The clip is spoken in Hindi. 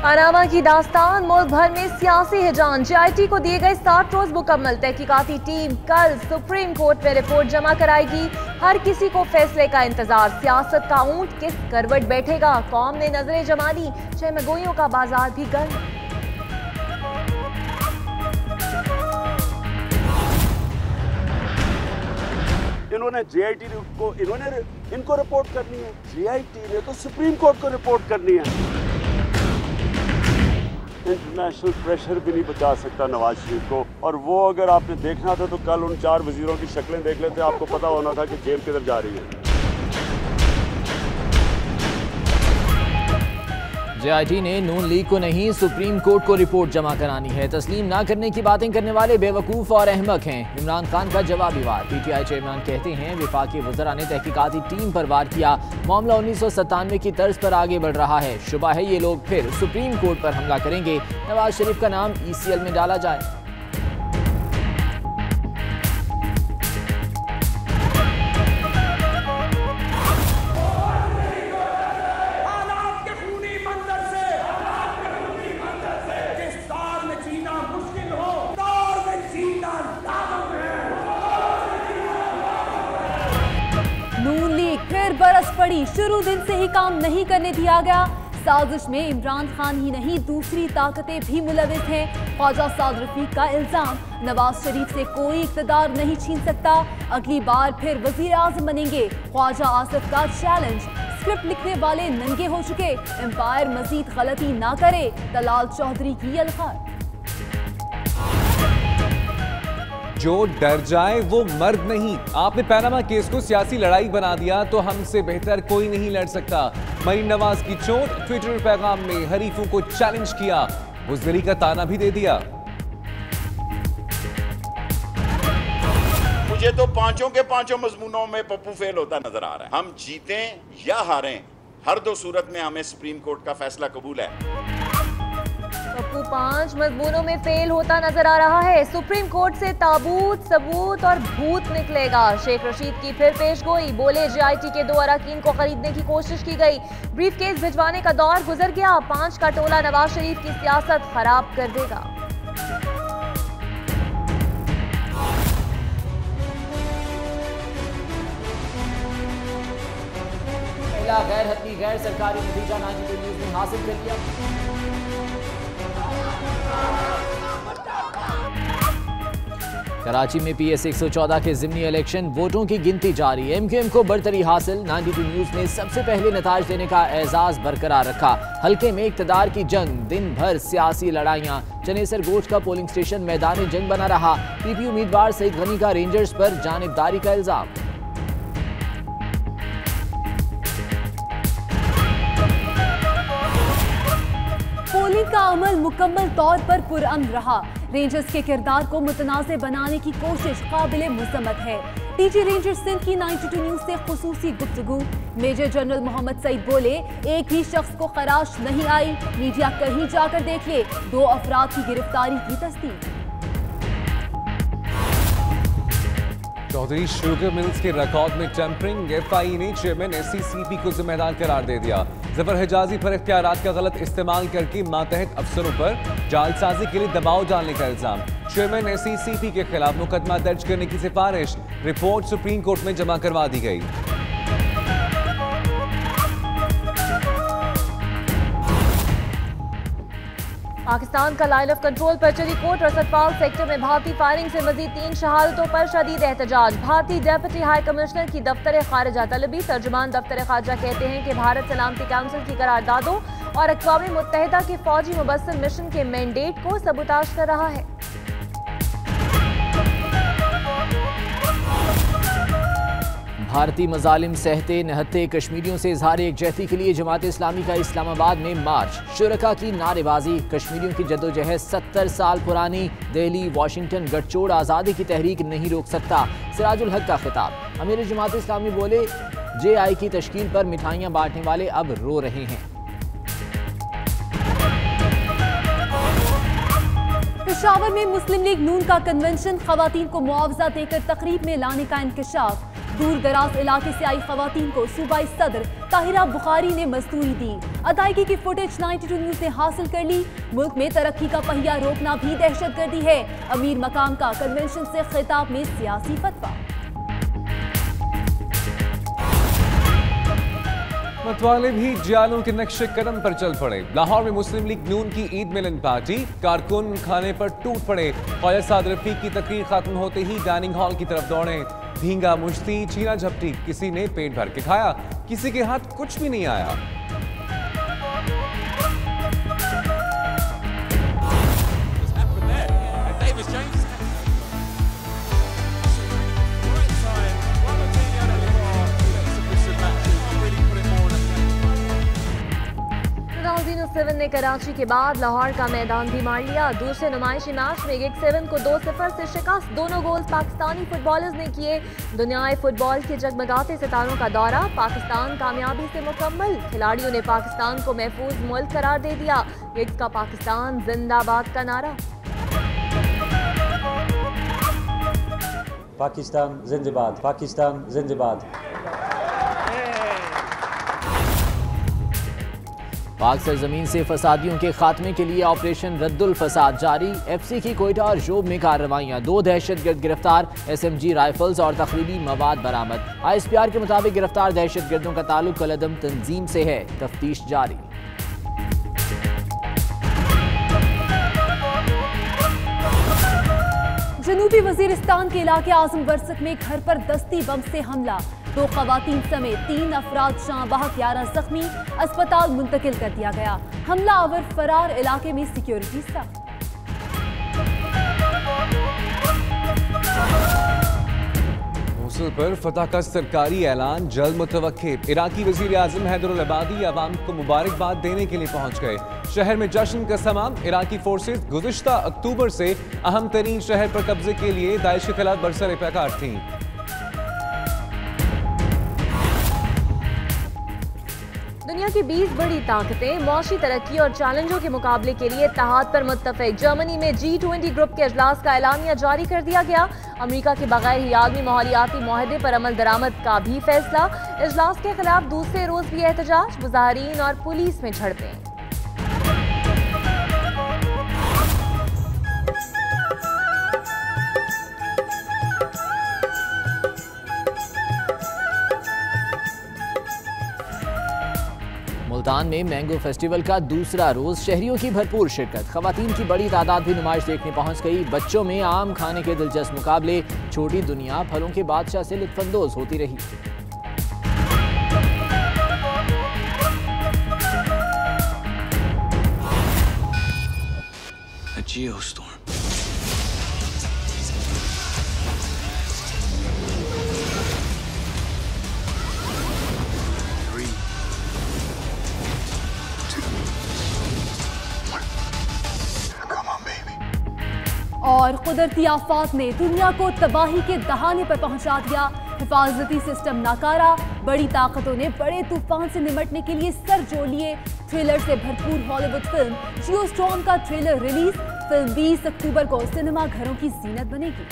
पनामा की दास्तान, मुल्क भर में सियासी हिजान। JIT को दिए गए 60 रोज मुकम्मल। तहकीकाती टीम कल सुप्रीम कोर्ट में रिपोर्ट जमा कराएगी। हर किसी को फैसले का इंतजार। सियासत का ऊंट किस करवट बैठेगा, कौम ने नजरें जमा ली। शहमगोइयों का बाजार भी गर्म। इन्होंने JIT को इनको रिपोर्ट करनी है। JIT ने तो सुप्रीम कोर्ट को रिपोर्ट करनी है। इंटरनेशनल प्रेशर भी नहीं बचा सकता नवाज शरीफ को। और वो अगर आपने देखना था तो कल उन 4 वजीरों की शक्लें देख लेते, आपको पता होना था कि जेब किधर जा रही है। JIT ने नून लीग को नहीं, सुप्रीम कोर्ट को रिपोर्ट जमा करानी है। तस्लीम ना करने की बातें करने वाले बेवकूफ़ और अहमक हैं। इमरान खान का जवाबी वार। PTI चेयरमैन कहते हैं विफाकी वज़रा ने तहकीकाती टीम पर वार किया। मामला 1997 की तर्ज पर आगे बढ़ रहा है। शुबा है ये लोग फिर सुप्रीम कोर्ट पर हमला करेंगे। नवाज शरीफ का नाम ECL में डाला जाए। नून लीग फिर बरस पड़ी। शुरू दिन से ही काम नहीं करने दिया गया। साजिश में इमरान खान ही नहीं, दूसरी ताकतें भी मुलविस हैं। ख्वाजा साद रफीक का इल्जाम, नवाज शरीफ से कोई इख्तिदार नहीं छीन सकता। अगली बार फिर वजीर आज़म बनेंगे। ख्वाजा आसिफ का चैलेंज, स्क्रिप्ट लिखने वाले नंगे हो चुके। एम्पायर मजीद गलती ना करे, तलाल चौधरी की अलखार। जो डर जाए वो मर्द नहीं। आपने पनामा केस को सियासी लड़ाई बना दिया तो हमसे बेहतर कोई नहीं लड़ सकता। मरीन नवाज की चोट, ट्विटर पैगाम में हरीफों को चैलेंज किया, बुज़दिली का ताना भी दे दिया। मुझे तो पांचों के पांचों मजमूनों में पप्पू फेल होता नजर आ रहा है। हम जीतें या हारें, हर दो सूरत में हमें सुप्रीम कोर्ट का फैसला कबूल है। पप्पू 5 मजमूनों में फेल होता नजर आ रहा है। सुप्रीम कोर्ट से ताबूत, सबूत और भूत निकलेगा। शेख रशीद की फिर पेशगोई, बोले JIT के 2 अरकान को खरीदने की कोशिश की गई। ब्रीफ केस भिजवाने का दौर गुजर गया। 5 का टोला नवाज शरीफ की सियासत खराब कर देगा। पहला गैर हतमी गैर सरकारी नतीजा 92 न्यूज़ ने हासिल कर लिया। कराची में PS 114 के ज़िमनी इलेक्शन, वोटों की गिनती जारी। MQM को बरतरी हासिल। 92 न्यूज़ ने सबसे पहले नताज देने का एजाज बरकरार रखा। हल्के में इक्तदार की जंग, दिन भर सियासी लड़ाइयाँ। चनेसर गोश का पोलिंग स्टेशन मैदान जंग बना रहा। PP उम्मीदवार सईद गनी का रेंजर्स पर जानिबदारी का इल्जाम। पोलिंग का अमल मुकम्मल तौर पर पुरअमन रहा। रेंजर्स के किरदार को मुतनाज़े बनाने की कोशिश काबिले मुज़म्मत है। DG रेंजर्स सिंध की 92 न्यूज़ से खुसूसी गुफ्तगू। मेजर जनरल मोहम्मद सईद बोले, एक भी शख्स को खराश नहीं आई। मीडिया कहीं जाकर देख ले, 2 अफराद की गिरफ्तारी की तस्दीक। चौधरी शुगर मिल्स के रिकॉर्ड में टेम्परिंग, FI ने चेयरमैन SCCP को जिम्मेदार करार दे दिया। जफर हिजाजी पर इख्तियारात का गलत इस्तेमाल करके मातहत अफसरों पर जालसाजी के लिए दबाव डालने का इल्जाम। चेयरमैन SCCP के खिलाफ मुकदमा दर्ज करने की सिफारिश, रिपोर्ट सुप्रीम कोर्ट में जमा करवा दी गई। पाकिस्तान का लाइन ऑफ कंट्रोल पर चली कोट रसदपाल सेक्टर में भारतीय फायरिंग से मजीद 3 शहादतों पर शदीद एहतजाज। भारतीय डेप्यूटी हाई कमिश्नर की दफ्तर खारिजा तलबी। तर्जुमान दफ्तर खारिजा कहते हैं कि भारत सलामती काउंसिल की करारदादों और अक़वाम मुत्तहिदा के फौजी मुबस्सिर मिशन के मैंडेट को सबूताज कर रहा है। भारतीय मजालिम सहते नहत्ते कश्मीरियों से इजहार एकजहती के लिए जमात इस्लामी का इस्लामाबाद में मार्च। शुरका की नारेबाजी, कश्मीरियों की जद्दोजहद 70 साल पुरानी। दिल्ली, वाशिंगटन, गठजोड़ आज़ादी की तहरीक नहीं रोक सकता। सिराजुल हक का खिताब। अमीर जमात इस्लामी बोले, JI की तश्कील पर मिठाइयाँ बांटने वाले अब रो रहे हैं। पेशावर में मुस्लिम लीग नून का कन्वेंशन, खवातीन को मुआवजा देकर तकरीब में लाने का इंकशाफ। दूर दराज इलाके से आई खवातीन को सूबाई सदर ताहिरा बुखारी ने मजदूरी दी। अदायगी की फुटेज 92 न्यूज ने हासिल कर ली। मुल्क में तरक्की का पहिया रोकना भी दहशतगर्दी है। अमीर मकाम का कन्वेंशन से खिताब में सियासी फतवा। मतवाले भी जियालों के नक्शे कदम पर चल पड़े। लाहौर में मुस्लिम लीग नून की ईद मिलन पार्टी, कारकुन खाने पर टूट पड़े। ख्वाजा साद रफीक की तकरीर खत्म होते ही डाइनिंग हॉल की तरफ दौड़े। धींगा मुश्ती चीना झपटी, किसी ने पेट भर के खाया, किसी के हाथ कुछ भी नहीं आया। ने कराची के बाद लाहौर का मैदान भी मार लिया। दूसरे नुमाइशी मैच में गिग 7 को 2-0 से शिकस्त। दोनों गोल पाकिस्तानी फुटबॉलर्स ने किए। दुनियाए फुटबॉल के जगमगाते सितारों का दौरा पाकिस्तान कामयाबी से मुकम्मल। खिलाड़ियों ने पाकिस्तान को महफूज मुल्क करार दे दिया। गिग्स का पाकिस्तान जिंदाबाद का नारा। पाकिस्तान जिंदाबाद, पाकिस्तान जिंदाबाद। पाक सरजमीन से फसादियों के खात्मे के लिए ऑपरेशन रद्दुल फसाद जारी। एफसी की कोयटा और जोब में कार्रवाइयां। 2 दहशतगर्द गिरफ्तार। SMG राइफल्स और तखरीबी मवाद बरामद। ISPR के मुताबिक गिरफ्तार दहशतगर्दों का ताल्लुक कलदम तंजीम से है। तफ्तीश जारी। जनूबी वजीरिस्तान के इलाके आजम वर्सक में घर पर दस्ती बम से हमला। 2 खवातीन समेत 3 अफराद जाँ बहक, 11 जख्मी। अस्पताल मुंतकिल कर दिया गया। हमला आवर फरार। इलाके में सिक्योरिटी सख्त। मोसुल पर फतह का सरकारी ऐलान जल्द मुतवक्के। इराकी वजीर आजम हैदरुल अबादी अवाम को मुबारकबाद देने के लिए पहुंच गए। शहर में जश्न का समां। इराकी फोर्सेस गुज़िश्ता अक्टूबर से अहम तरीन शहर पर कब्जे के लिए दाइश के खिलाफ बरसर पैकार थीं। दुनिया की 20 बड़ी ताकतें मौशी तरक्की और चैलेंजों के मुकाबले के लिए इत्तेहाद पर मुत्तफिक। जर्मनी में G20 ग्रुप के अजलास का एलानिया जारी कर दिया गया। अमेरिका के बगैर ही आलमी माहौलियाती मुआहदे पर अमल दरामद का भी फैसला। इजलास के खिलाफ दूसरे रोज भी एहतजाज। मुजाहरीन और पुलिस में झड़पें। मुल्तान में मैंगो फेस्टिवल का दूसरा रोज। शहरियों की भरपूर शिरकत। खवातीन की बड़ी तादाद भी नुमाइश देखने पहुंच गई। बच्चों में आम खाने के दिलचस्प मुकाबले। छोटी दुनिया फलों के बादशाह से लुत्फानंदोज होती रही। A geostorm. और कुदरती आफात ने दुनिया को तबाही के दहाने पर पहुंचा दिया। हिफाजती सिस्टम नाकारा। बड़ी ताकतों ने बड़े तूफान से निमटने के लिए सर जोड़ लिए। थ्रिलर से भरपूर हॉलीवुड फिल्म जियोस्टॉर्म का ट्रेलर रिलीज। फिल्म 20 अक्टूबर को सिनेमा घरों की जीनत बनेगी।